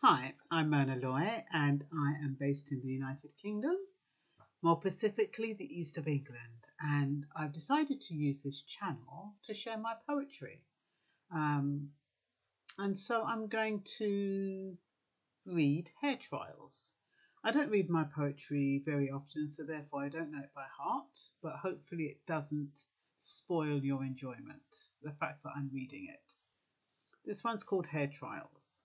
Hi, I'm Myrna Loy and I am based in the United Kingdom, more specifically the east of England, and I've decided to use this channel to share my poetry. Um, and so I'm going to read Hair Trials. I don't read my poetry very often, so therefore I don't know it by heart, but hopefully it doesn't spoil your enjoyment, the fact that I'm reading it. This one's called Hair Trials.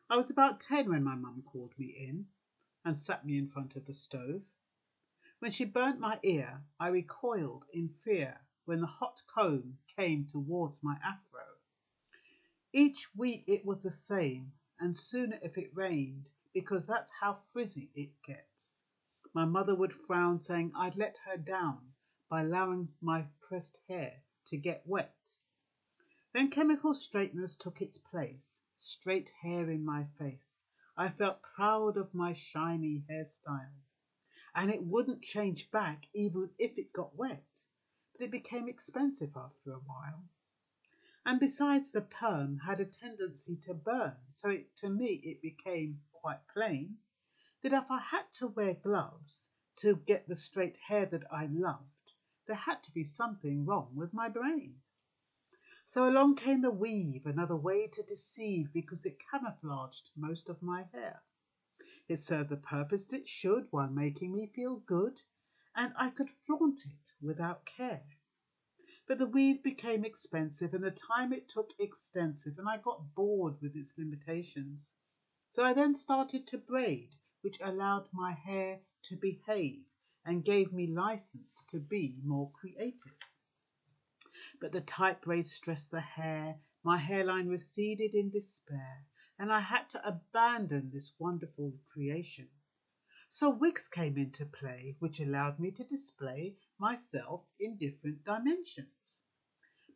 I was about 10 when my mum called me in and sat me in front of the stove. When she burnt my ear, I recoiled in fear when the hot comb came towards my afro. Each week it was the same, and sooner if it rained, because that's how frizzy it gets. My mother would frown, saying I'd let her down by allowing my pressed hair to get wet. Then chemical straighteners took its place, straight hair in my face. I felt proud of my shiny hairstyle, and it wouldn't change back even if it got wet, but it became expensive after a while. And besides, the perm had a tendency to burn, so to me it became quite plain that if I had to wear gloves to get the straight hair that I loved, there had to be something wrong with my brain. So along came the weave, another way to deceive, because it camouflaged most of my hair. It served the purpose it should while making me feel good, and I could flaunt it without care. But the weave became expensive and the time it took extensive, and I got bored with its limitations. So I then started to braid, which allowed my hair to behave and gave me license to be more creative. But the tight braids stressed the hair, my hairline receded in despair, and I had to abandon this wonderful creation. So wigs came into play, which allowed me to display myself in different dimensions.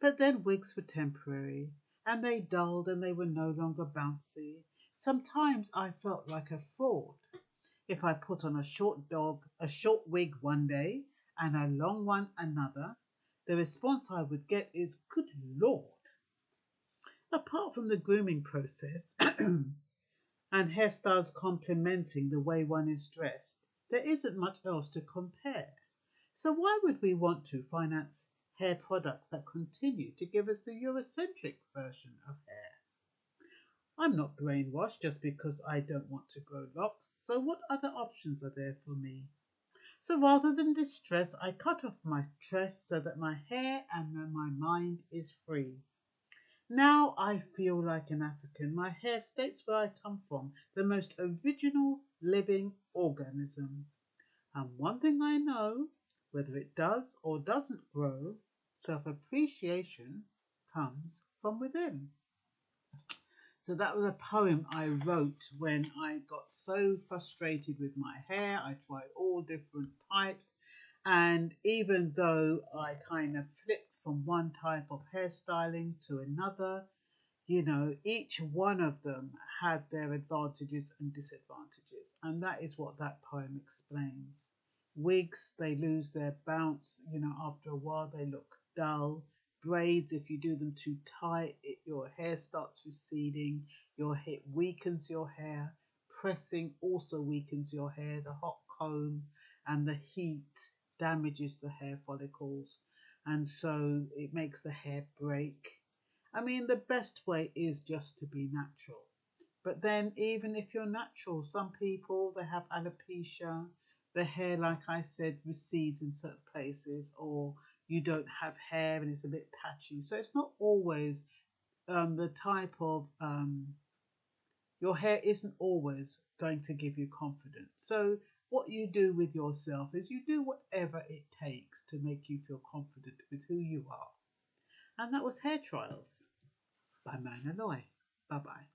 But then wigs were temporary, and they dulled and they were no longer bouncy. Sometimes I felt like a fraud. If I put on a short wig one day and a long one another, the response I would get is, "Good Lord." Apart from the grooming process and hairstyles complementing the way one is dressed, there isn't much else to compare. So why would we want to finance hair products that continue to give us the Eurocentric version of hair? I'm not brainwashed just because I don't want to grow locks, so what other options are there for me? So rather than distress, I cut off my tress so that my hair and my mind is free. Now I feel like an African. My hair states where I come from, the most original living organism. And one thing I know, whether it does or doesn't grow, self-appreciation comes from within. So that was a poem I wrote when I got so frustrated with my hair. I tried all different types. And even though I kind of flipped from one type of hairstyling to another, each one of them had their advantages and disadvantages. And that is what that poem explains. Wigs, they lose their bounce, after a while they look dull. Braids, if you do them too tight, your hair starts receding, it weakens your hair. Pressing also weakens your hair. The hot comb and the heat damages the hair follicles, and so it makes the hair break. I mean, the best way is just to be natural. But then even if you're natural, some people, they have alopecia, the hair, like I said, recedes in certain places, or you don't have hair and it's a bit patchy. So it's not always the type of, your hair isn't always going to give you confidence. So what you do with yourself is you do whatever it takes to make you feel confident with who you are. And that was Hair Trials by Myrna Loy. Bye-bye.